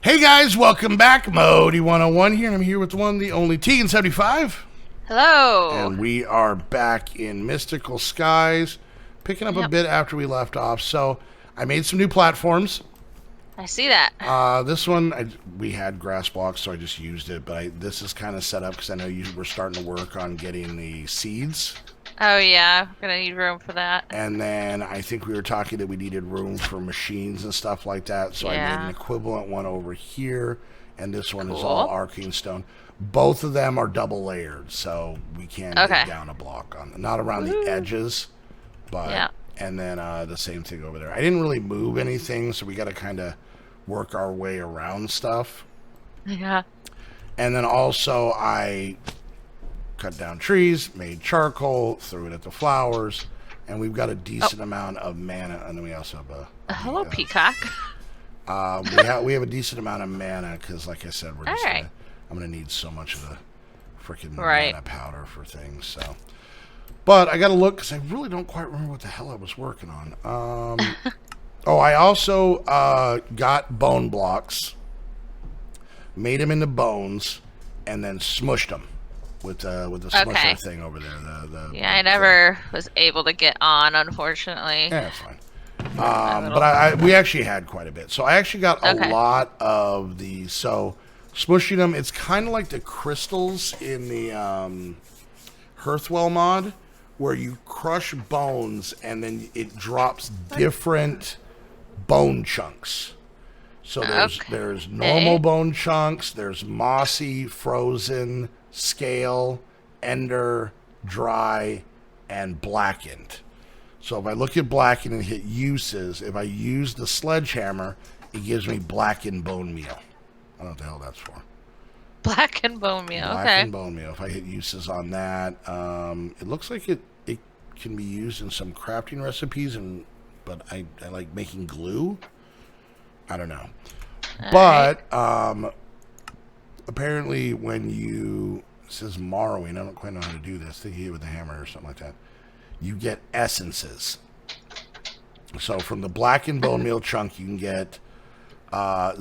Hey guys, welcome back. Modi 101 here, and I'm here with the one, the only TEAGAN 75. Hello. And we are back in Mystical Skies, picking up a bit after we left off. So I made some new platforms. I see that. This one, we had grass blocks, so I just used it. But this is kind of set up because I know you were starting to work on getting the seeds. Oh yeah, we're gonna need room for that. And then I think we were talking that we needed room for machines and stuff like that. So I made an equivalent one over here. And this one is all arcane stone. Both of them are double layered, so we can dig down a block on them. Not around the edges, but and then the same thing over there. I didn't really move anything, so we got to kind of work our way around stuff. Yeah. And then also I cut down trees, made charcoal, threw it at the flowers, and we've got a decent amount of mana. And then we also have hello, peacock. We have a decent amount of mana because, like I said, we're just I'm gonna need so much of the freaking mana powder for things. So, but I gotta look because I really don't quite remember what the hell I was working on. I also got bone blocks, made them into bones, and then smushed them with the smusher thing over there. I never was able to get on, unfortunately. Yeah, that's fine. But we actually had quite a bit. So I actually got a lot of these. So smushing them, it's kind of like the crystals in the Hearthwell mod, where you crush bones and then it drops different bone chunks. So there's normal bone chunks, there's mossy, frozen, scale, ender, dry, and blackened. So if I look at blackened and hit uses, if I use the sledgehammer, it gives me blackened bone meal. I don't know what the hell that's for. Blackened bone meal, blackened bone meal. If I hit uses on that, it looks like it can be used in some crafting recipes, but I like making glue. I don't know. But apparently when it says morrowing, I don't quite know how to do this. I think you hit with a hammer or something like that. You get essences. So from the blackened bone meal chunk, you can get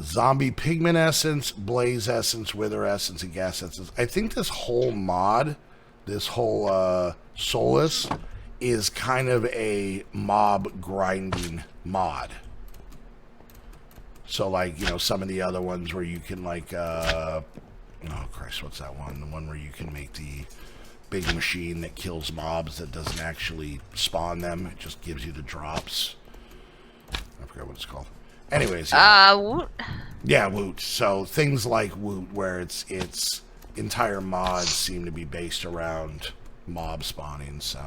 zombie pigment essence, blaze essence, wither essence, and gas essence. I think this whole mod, this whole Solus, is kind of a mob grinding mod. So like, some of the other ones where you can like, oh Christ, what's that one? The one where you can make the big machine that kills mobs that doesn't actually spawn them. It just gives you the drops. I forgot what it's called. Anyways. Woot. Yeah, Woot. So things like Woot, where its entire mods seem to be based around mob spawning. So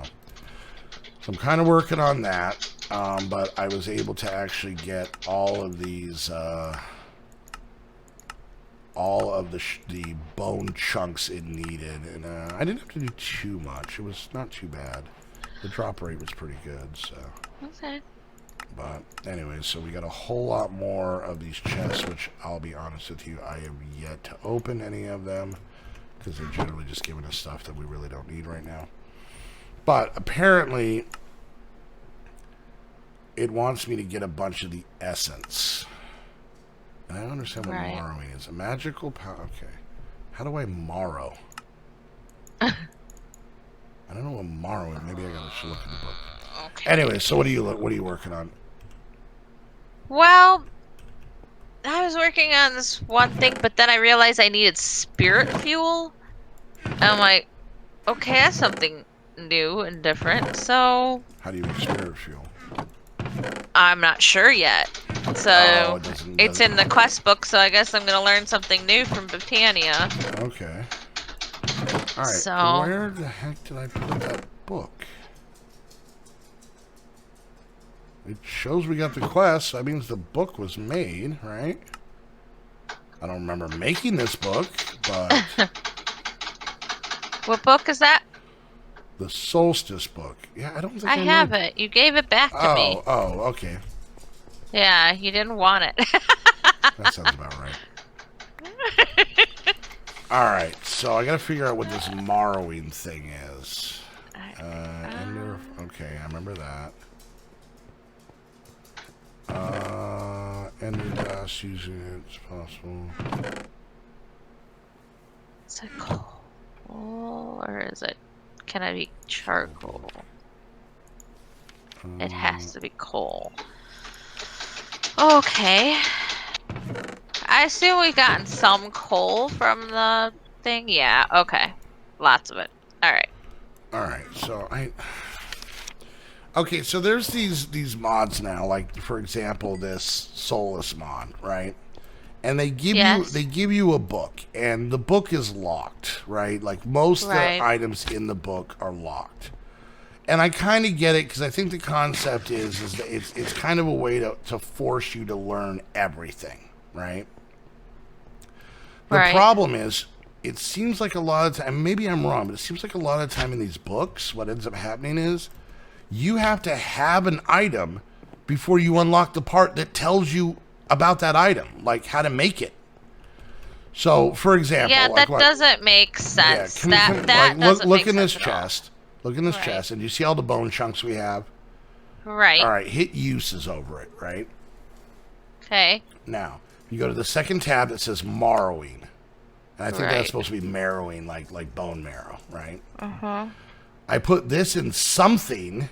I'm kind of working on that. But I was able to actually get all of these, all of the bone chunks it needed, and I didn't have to do too much. It was not too bad. The drop rate was pretty good, so. Okay. But anyways, so we got a whole lot more of these chests, which I'll be honest with you, I have yet to open any of them because they're generally just giving us stuff that we really don't need right now. But apparently, it wants me to get a bunch of the essence. And I don't understand what morrowing is. A magical power. Okay. How do I morrow? I don't know what morrow is. Maybe I should look in the book. Okay. Anyway, so what are you working on? Well, I was working on this one thing, but then I realized I needed spirit fuel. And I'm like, okay, that's something new and different. So how do you make spirit fuel? I'm not sure yet. So it's in the quest book, so I guess I'm going to learn something new from Potamia. Okay. Alright, so where the heck did I put that book? It shows we got the quest, so that means the book was made, right? I don't remember making this book, but... What book is that? The Solstice book. Yeah, I don't think I have it. You gave it back to me. Oh, okay. Yeah, you didn't want it. That sounds about right. Alright, so I gotta figure out what this morrowing thing is. Okay, I remember that. Ender glass using it as possible. Is it coal or is it? Can I be charcoal? It has to be coal. Okay. I assume we've gotten some coal from the thing. Yeah. Okay. Lots of it. All right. All right. So Okay, so there's these mods now, like for example, this Soulless mod, right? And Yes. they give you a book, and the book is locked, right? Like most of the Right. items in the book are locked. And I kind of get it because I think the concept is that it's kind of a way to force you to learn everything, right? The Right. problem is, it seems like a lot of time, maybe I'm wrong, but it seems like a lot of time in these books, what ends up happening is you have to have an item before you unlock the part that tells you about that item, like how to make it. So, for example, Yeah, like that doesn't make yeah, sense. That look doesn't make in this sense at all. chest. Look in this Right. chest, and you see all the bone chunks we have. Right. All right, hit uses over it, right? Okay. Now, you go to the second tab that says marrowing. And I think Right. that's supposed to be marrowing, like bone marrow, right? Uh-huh. I put this in something,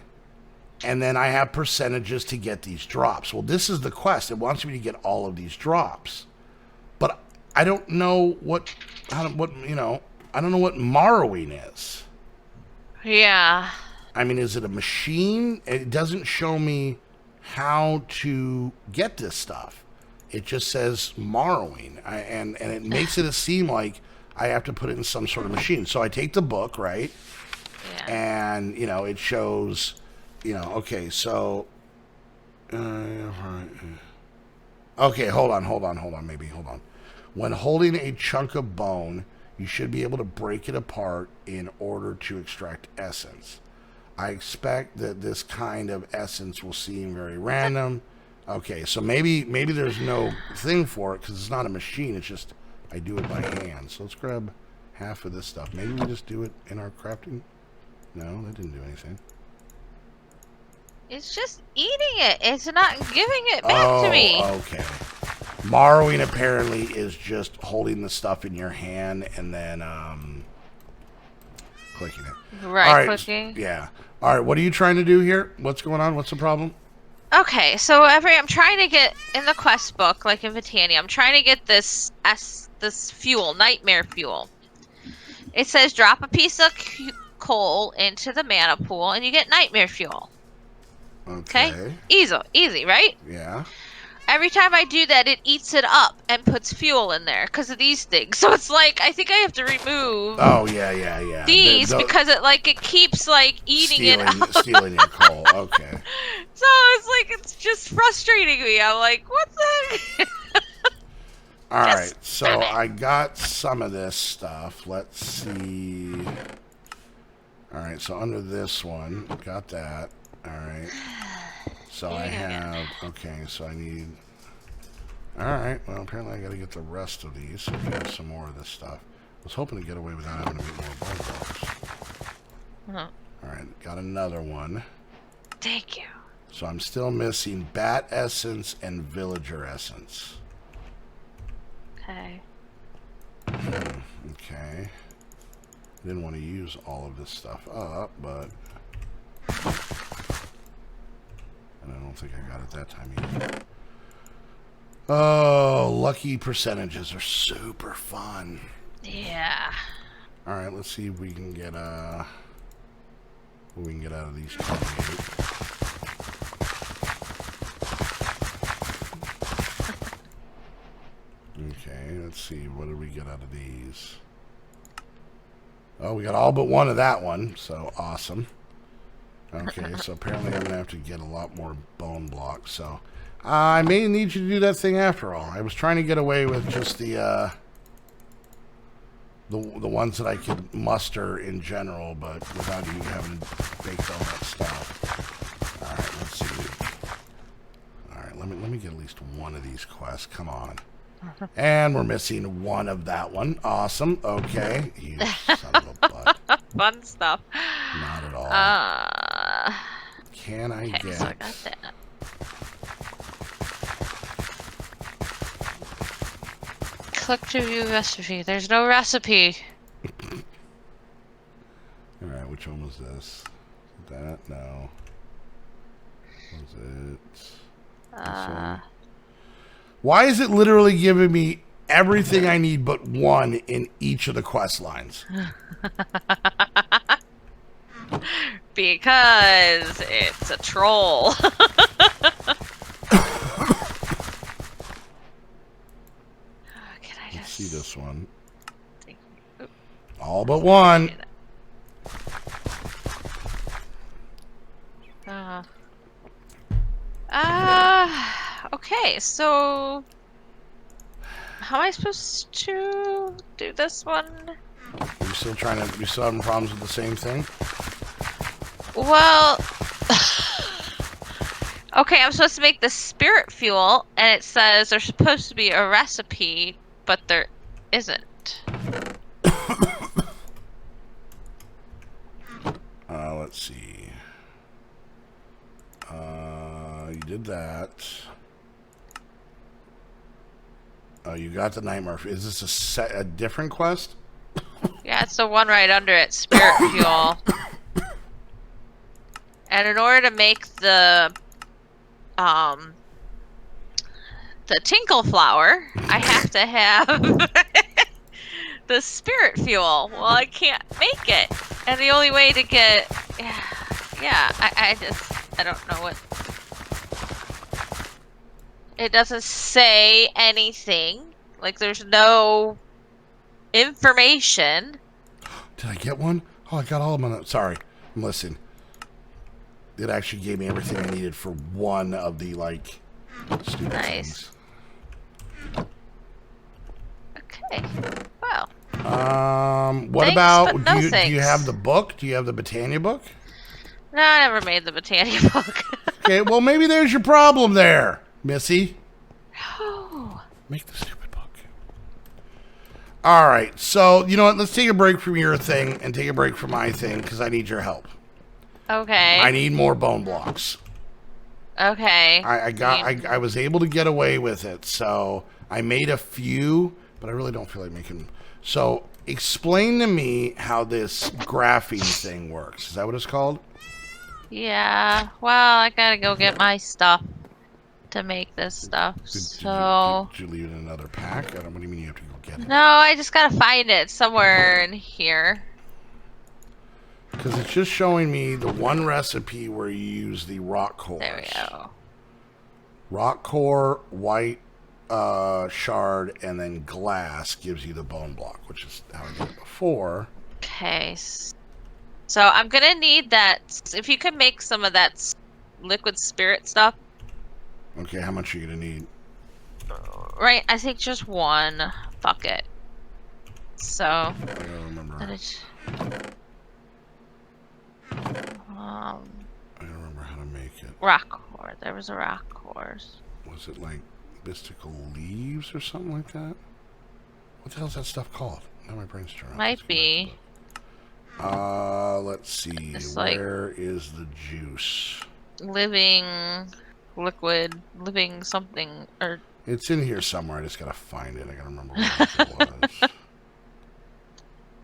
and then I have percentages to get these drops. Well, this is the quest. It wants me to get all of these drops. But I don't know I don't know what marrowing is. Yeah. I mean, is it a machine? It doesn't show me how to get this stuff. It just says marrowing, and it makes it seem like I have to put it in some sort of machine. So I take the book, right? Yeah. And, it shows, okay, so... okay, hold on. When holding a chunk of bone, you should be able to break it apart in order to extract essence. I expect that this kind of essence will seem very random. Okay, so maybe there's no thing for it because it's not a machine. It's just I do it by hand. So let's grab half of this stuff. Maybe we just do it in our crafting. No, that didn't do anything. It's just eating it. It's not giving it back to me. Okay. Marrowing apparently is just holding the stuff in your hand and then clicking it. Right, All right, clicking. Yeah. All right, what are you trying to do here? What's going on? What's the problem? Okay, so I'm trying to get in the quest book, like in Potamia, I'm trying to get this fuel, nightmare fuel. It says drop a piece of coal into the mana pool and you get nightmare fuel. Okay? Easy, right? Yeah. Every time I do that, it eats it up and puts fuel in there because of these things. So it's like, I think I have to remove these because it keeps eating it up. Stealing your coal. Okay. So it's just frustrating me. I'm like, what the heck? All right, so I got some of this stuff. Let's see. All right, so under this one, got that. All right. So I have, okay, so I need, all right, well, apparently I got to get the rest of these, so we have some more of this stuff. I was hoping to get away without having to get more bone blocks. All right, got another one. Thank you. So I'm still missing bat essence and villager essence. Okay. Okay. Didn't want to use all of this stuff up, but... I don't think I got it that time either. Oh, lucky percentages are super fun. Yeah. All right, let's see if we can get what we can get out of these 28. Okay, let's see. What did we get out of these? Oh, we got all but one of that one, so awesome. Okay, so apparently I'm going to have to get a lot more bone blocks, so I may need you to do that thing after all. I was trying to get away with just the ones that I could muster in general, but without you having to bake all that stuff. All right, let's see. All right, let me get at least one of these quests. Come on. And we're missing one of that one. Awesome. Okay. You son of a butt. Fun stuff. Not at all. Can I get... So I got that. Click to view recipe. There's no recipe. Alright, which one was this? That? No. Was it? This one? Why is it literally giving me everything I need but one in each of the quest lines? Because it's a troll. Let's see this one. All but one. Okay, so how am I supposed to do this one? You still having problems with the same thing? Well, okay, I'm supposed to make the spirit fuel, and it says there's supposed to be a recipe, but there isn't. Let's see. You did that. Oh, you got the nightmare. Is this a different quest? Yeah, it's the one right under it, spirit fuel. And in order to make the tinkle flower, I have to have the spirit fuel. Well, I can't make it, and the only way to get, I don't know what. It doesn't say anything. Like, there's no information. Did I get one? Oh, I got all of them. Sorry, I'm listening. It actually gave me everything I needed for one of the, like, stupid things. Okay. Well. What thanks, about, no do you have the book? Do you have the Potamia book? No, I never made the Potamia book. Okay, well, maybe there's your problem there, Missy. No. Make the stupid book. All right, so, you know what? Let's take a break from your thing and take a break from my thing, because I need your help. Okay. I need more bone blocks. Okay. I was able to get away with it, so I made a few, but I really don't feel like making. So explain to me how this graphene thing works. Is that what it's called? Yeah. Well, I gotta go get my stuff to make this stuff. Did you leave it in another pack? What do you mean you have to go get it? No, I just gotta find it somewhere in here. Because it's just showing me the one recipe where you use the rock cores. There we go. Rock core, white shard, and then glass gives you the bone block, which is how I did it before. Okay. So I'm gonna need that. If you could make some of that liquid spirit stuff. Okay, how much are you gonna need? Right, I think just one. Fuck it. So. I gotta remember. I don't remember how to make it. Rock core. There was a rock core. Was it like mystical leaves or something like that? What the hell is that stuff called? Now my brain's turning. Might be. Let's see. It's Where is the juice? Living liquid, living something, or it's in here somewhere. I just gotta find it. I gotta remember what it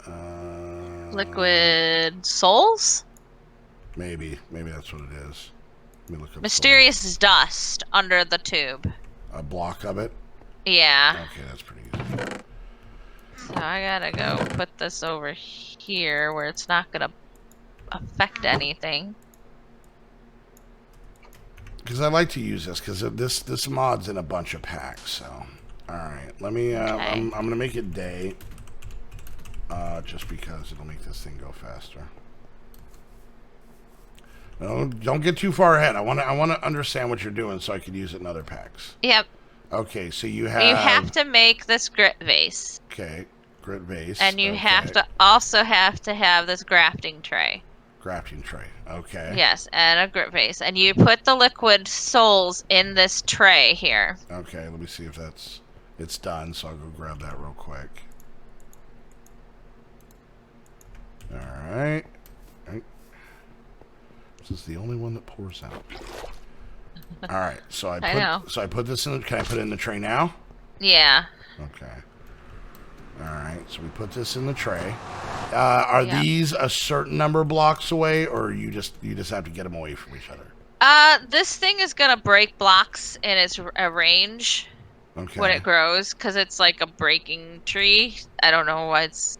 was. Liquid souls? Maybe that's what it is. Let me look up mysterious dust under the tube. A block of it? Yeah. Okay, that's pretty easy. So I gotta go put this over here where it's not gonna affect anything. Because I like to use this because this mod's in a bunch of packs. So, all right, let me. Okay. I'm gonna make it day. Just because it'll make this thing go faster. No, don't get too far ahead. I want to understand what you're doing so I can use it in other packs. Yep. Okay, so you have. You have to make this grit vase. Okay, grit vase. And you have to have this grafting tray. Grafting tray. Okay. Yes, and a grit vase, and you put the liquid souls in this tray here. Okay, let me see if it's done. So I'll go grab that real quick. All right. This is the only one that pours out. All right, so I put this in. Can I put it in the tray now? Yeah. Okay. right, so we put this in the tray. Are these a certain number of blocks away, or you just have to get them away from each other? This thing is gonna break blocks in its range when Okay. it grows, because it's like a breaking tree. I don't know why it's.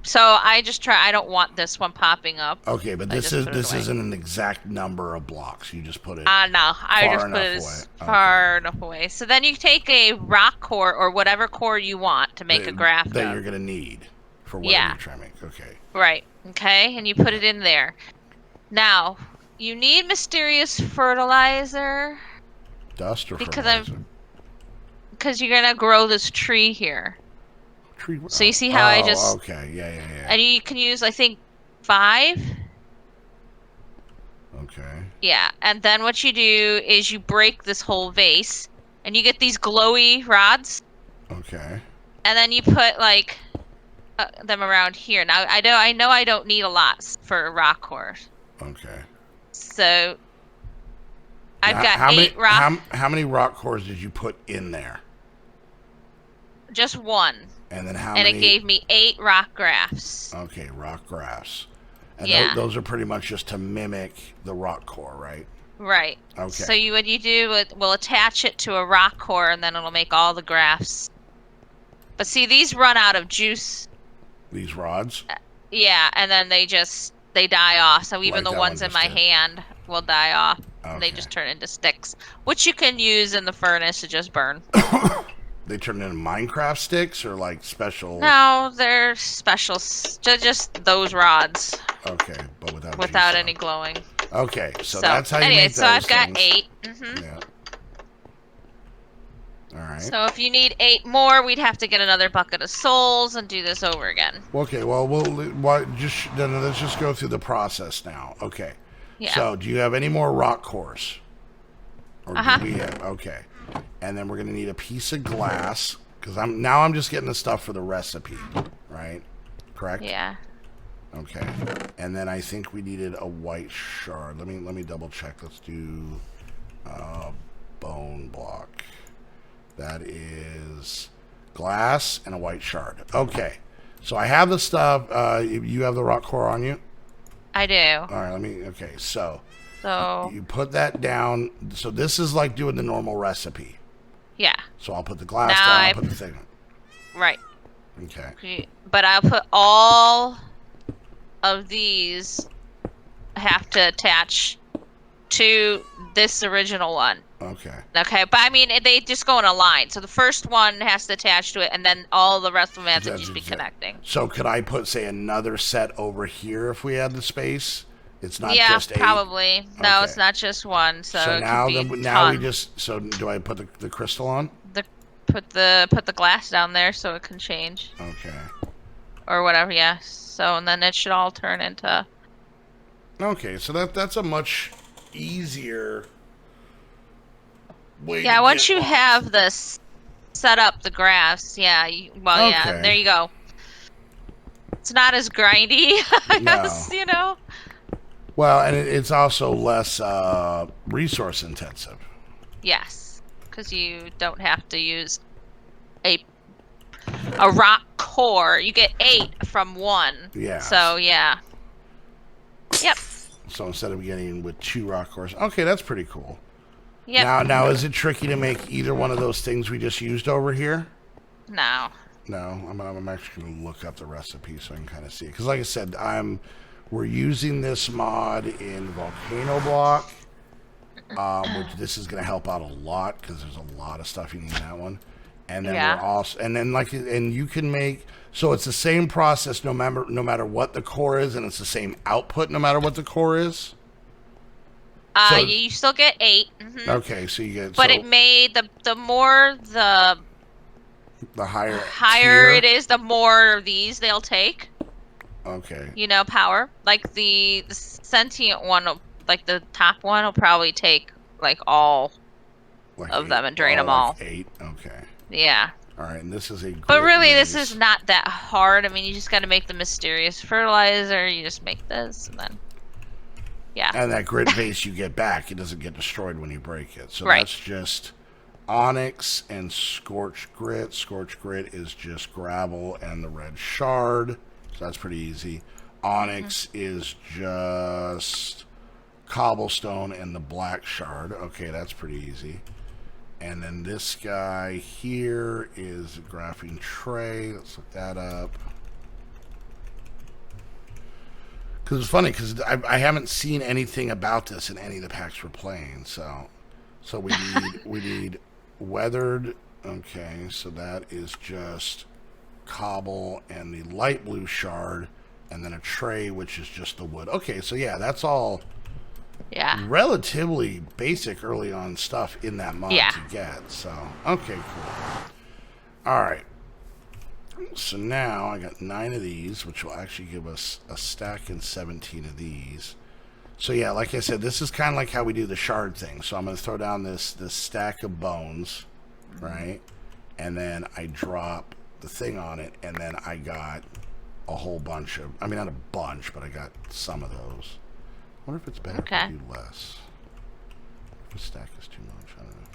So I just try. I don't want this one popping up. Okay, but I this just put it away. isn't an exact number of blocks. You just put it No, I far just put enough it away. as far enough away. So then you take a rock core or whatever core you want to make a graft that of. you're gonna need for whatever you're trying to make. Okay. Right. Okay, and you put it in there. Now, you need mysterious fertilizer Dust or because fertilizer? because you're gonna grow this tree here. Tree. So you see how I just Okay. Yeah. and you can use I think 5. Okay. Yeah, and then what you do is you break this whole vase, and you get these glowy rods, Okay. and then you put like them around here. Now I know I don't need a lot for a rock core, Okay. so I've Now, got 8 rock. How many rock cores did you put in there? Just 1. And then how and many? it gave me 8 rock grafts. Okay, rock grafts. And Yeah. those are pretty much just to mimic the rock core, right? Right. Okay. So what you do, we'll attach it to a rock core, and then it'll make all the grafts. But see, these run out of juice. These rods? Yeah, and then they die off. So even Like the that ones one in my just did. hand will die off. And they Okay. just turn into sticks, which you can use in the furnace to just burn. They turn into Minecraft sticks or like special? No, they're special. Just those rods Okay, but without juice any on. glowing. Okay, so that's how you anyway, make so those I've got things. 8. Yeah. All right. So if you need 8 more, we'd have to get another bucket of souls and do this over again. Okay, well, let's just go through the process now. Okay. Yeah. So, do you have any more rock cores? Or Uh-huh. do we have? Okay. And then we're gonna need a piece of glass because I'm just getting the stuff for the recipe, right? Correct? Yeah. Okay. And then I think we needed a white shard. Let me double check. Let's do bone block. That is glass and a white shard. Okay. So I have the stuff. You have the rock core on you? I do. All right, okay, so So, you put that down. So this is like doing the normal recipe. yeah. So I'll put the glass Now down, I'll put the thing. Right. Okay. But I'll put all of these have to attach to this original one. Okay. Okay, but I mean, they just go in a line. So the first one has to attach to it, and then all the rest of them have to just be connecting. So could I put, say, another set over here if we had the space? It's not Yeah, just 8? probably. No, Okay. it's not just one. So, So it now, could be now we ton. just, so do I put the crystal on? Put the glass down there so it can change Okay. or whatever. Yeah. So and then it should all turn into. Okay, so that's a much easier way Yeah, to once get you off. have this set up the graphs, yeah, yeah, Okay. there you go. It's not as grindy, I No. guess, you know? Well, and it's also less resource intensive. Yes, because you don't have to use a rock core. You get 8 from 1. Yeah. So, yeah. Yep. So instead of getting with 2 rock cores, okay, that's pretty cool. Yep. Now is it tricky to make either one of those things we just used over here? No. No, I'm actually going to look up the recipe so I can kind of see it. Because like I said, we're using this mod in Volcano Block, which this is going to help out a lot because there's a lot of stuff you need in that one. And then Yeah. we're also, and then and you can make, so it's the same process no matter what the core is, and it's the same output no matter what the core is. So- You still get 8. Mhm. Okay, so you get, But so it made the more the the higher higher tier. it is, the more of these they'll take. Okay. You know, power. Like the sentient one, like the top one, will probably take like all Like of 8. them and drain them like all. 8. Okay. Yeah. All right, and this is a. But really, this vase. is not that hard. I mean, you just got to make the mysterious fertilizer. You just make this, and then, yeah. And that grit vase you get back, it doesn't get destroyed when you break it. So Right. that's just onyx and scorched grit. Scorched grit is just gravel and the red shard, so that's pretty easy. Onyx is just cobblestone and the black shard. Okay, that's pretty easy. And then this guy here is a graphene tray. Let's look that up. Because it's funny, because I haven't seen anything about this in any of the packs we're playing. So we need weathered. Okay, so that is just cobble and the light blue shard, and then a tray, which is just the wood. Okay, so yeah, that's all relatively basic early on stuff in that mod to get. So, okay, cool. All right. So now I got 9 of these, which will actually give us a stack and 17 of these. So yeah, like I said, this is kind of like how we do the shard thing. So I'm going to throw down this stack of bones, right? And then I drop the thing on it, and then I got a whole bunch of, I mean, not a bunch, but I got some of those. I wonder if it's better to do less. If a stack is too much, I don't know.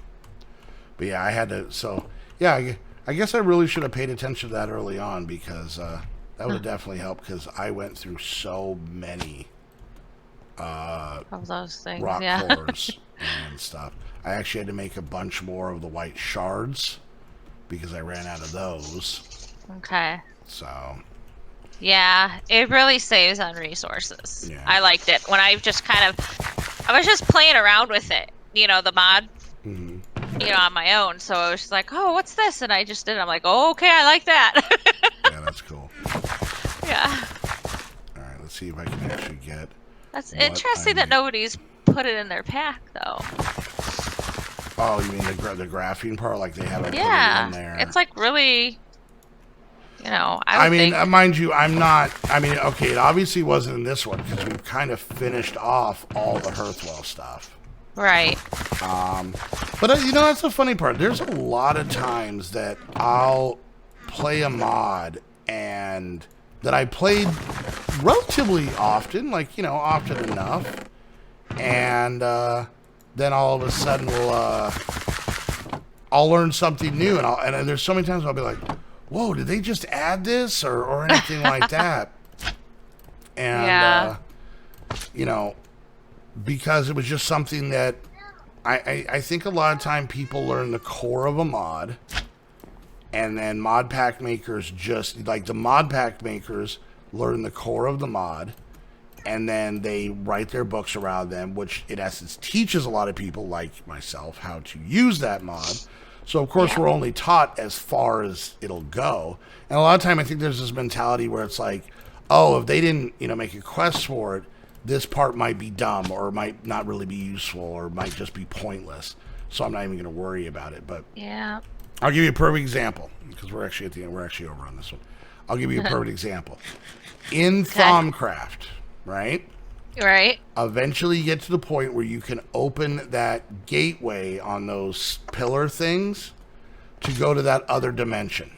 But yeah, I had to, so yeah, I guess I really should have paid attention to that early on, because that would have definitely helped, because I went through so many of those things, rock cores and stuff. I actually had to make a bunch more of the white shards because I ran out of those. Okay. So. Yeah, it really saves on resources. Yeah. I liked it when I just I was just playing around with it, you know, the mod, you know, on my own. So I was just like, oh, what's this? And I just did it. I'm like, oh, okay, I like that. Yeah, that's cool. Yeah. All right, let's see if I can actually get. That's interesting that nobody's put it in their pack, though. Oh, you mean the graphene part? Like they haven't put it in there? It's like really, you know. I mean, mind you, I'm not. I mean, okay, it obviously wasn't in this one because we've kind of finished off all the Hearthwell stuff. Right. But you know, that's the funny part. There's a lot of times that I'll play a mod and that I played relatively often, like, you know, often enough, and then all of a sudden I'll learn something new, and there's so many times I'll be like, whoa, did they just add this or anything like that? And you know, because it was just something that I think a lot of time people learn the core of a mod, and then mod pack makers just, like the mod pack makers learn the core of the mod, and then they write their books around them, which in essence teaches a lot of people like myself how to use that mod. So of course we're only taught as far as it'll go. And a lot of time I think there's this mentality where it's like, oh, if they didn't, you know, make a quest for it, this part might be dumb or might not really be useful or might just be pointless. So I'm not even going to worry about it. But yeah. I'll give you a perfect example, because we're actually at the end. We're actually over on this one. I'll give you a perfect example. In Thaumcraft, right? Right. Eventually you get to the point where you can open that gateway on those pillar things to go to that other dimension.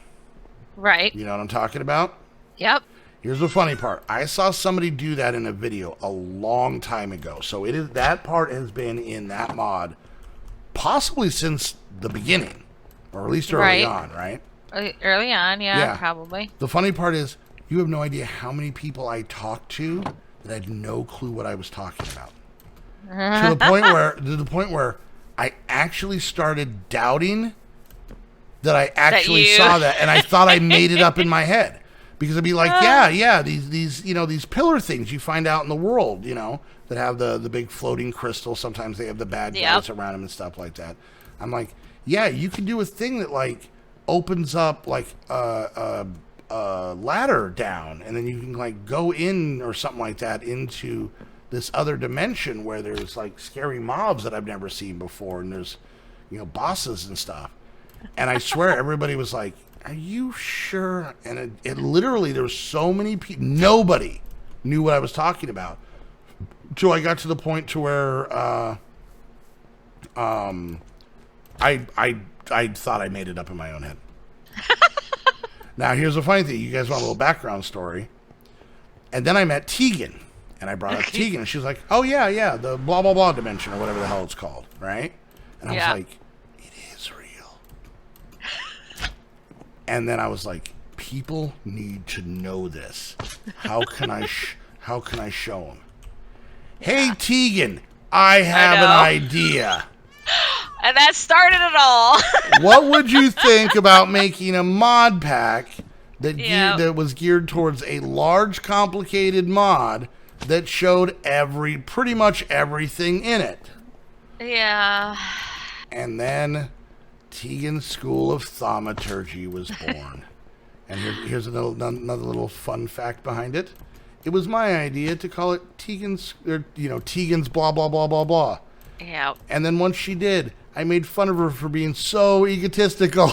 Right. You know what I'm talking about? Yep. Here's the funny part. I saw somebody do that in a video a long time ago. So it is, that part has been in that mod possibly since the beginning. Or at least early on, right? Early on, yeah, probably. The funny part is, you have no idea how many people I talked to that had no clue what I was talking about. to the point where I actually started doubting that I actually saw that, and I thought I made it up in my head. Because I'd be like, these you know, these pillar things you find out in the world, you know, that have the big floating crystals. Sometimes they have the bad guys around them and stuff like that. I'm like, yeah, you can do a thing that like opens up like a ladder down, and then you can like go in or something like that into this other dimension where there's like scary mobs that I've never seen before, and there's, you know, bosses and stuff. And I swear everybody was like, are you sure? And it literally, there were so many people, nobody knew what I was talking about. Till I got to the point to where I thought I made it up in my own head. Now, here's the funny thing. You guys want a little background story. And then I met TEAGAN. And I brought up TEAGAN. And she was like, oh, yeah, the blah, blah, blah dimension or whatever the hell it's called. Right? And I was like, it is real. And then I was like, people need to know this. How can I show them? Hey, Teagan, I have an idea. And that started it all. What would you think about making a mod pack that was geared towards a large, complicated mod that showed pretty much everything in it? Yeah. And then Teagan's School of Thaumaturgy was born. And here's another little fun fact behind it. It was my idea to call it Teagan's blah, blah, blah, blah, blah. Yeah. And then once she did, I made fun of her for being so egotistical.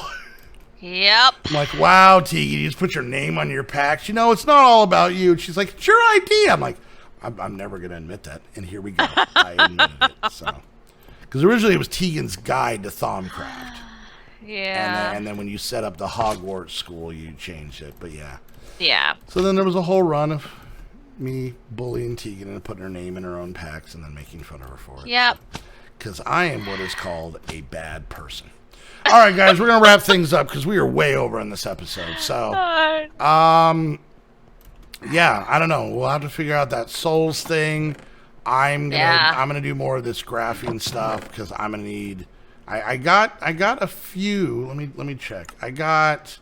Yep. I'm like, wow, Teagan, you just put your name on your packs. You know, it's not all about you. And she's like, it's your idea. I'm like, I'm never going to admit that. And here we go. I admitted it. So, because originally it was Teagan's Guide to Thaumcraft. Yeah. And then when you set up the Hogwarts school, you changed it. But yeah. Yeah. So then there was a whole run of me bullying Teagan and putting her name in her own packs and then making fun of her for it. Yep. Because I am what is called a bad person. All right, guys, we're going to wrap things up because we are way over in this episode. So, yeah, I don't know. We'll have to figure out that souls thing. I'm gonna do more of this graphing stuff because I'm gonna need. I got a few. Let me check. I got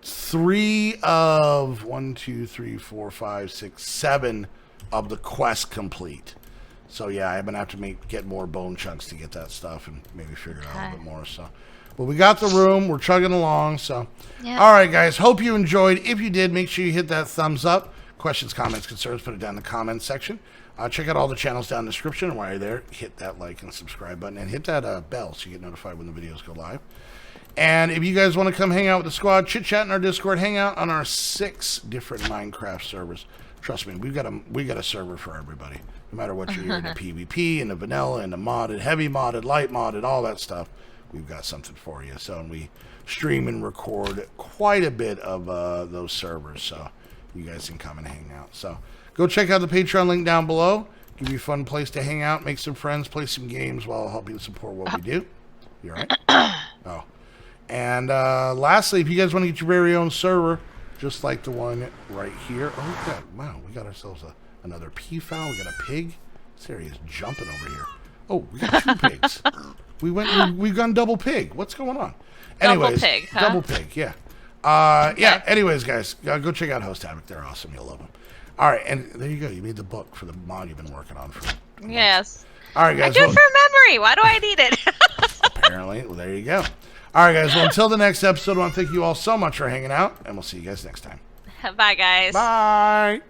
3 of 1, 2, 3, 4, 5, 6, 7 of the quest complete. So yeah, I'm gonna have to get more bone chunks to get that stuff and maybe figure it out a little bit more. So, but we got the room. We're chugging along. So, all right, guys. Hope you enjoyed. If you did, make sure you hit that thumbs up. Questions, comments, concerns, put it down in the comments section. Check out all the channels down in the description. While you're there, hit that like and subscribe button and hit that bell so you get notified when the videos go live. And if you guys want to come hang out with the squad, chit chat in our Discord, hang out on our 6 different Minecraft servers. Trust me, we got a server for everybody. No matter what you're into PvP and the vanilla and the modded, heavy modded, light modded, all that stuff, we've got something for you. So, and we stream and record quite a bit of those servers, so you guys can come and hang out. So, go check out the Patreon link down below. Give you a fun place to hang out, make some friends, play some games while I'll help you support what we do. You all right? Oh. And lastly, if you guys want to get your very own server, just like the one right here. Oh, God. Wow, we got ourselves another peafowl. We got a pig. This area is jumping over here. Oh, we got 2 pigs. We've gone double pig. What's going on? Anyways, double pig, huh? Double pig, yeah. Yeah, anyways, guys, go check out Host Havoc. They're awesome. You'll love them. All right, and there you go. You made the book for the mod you've been working on for months. Yes. All right, guys. I do it for memory. Why do I need it? Apparently. Well, there you go. All right, guys. Well, until the next episode, I want to thank you all so much for hanging out, and we'll see you guys next time. Bye, guys. Bye.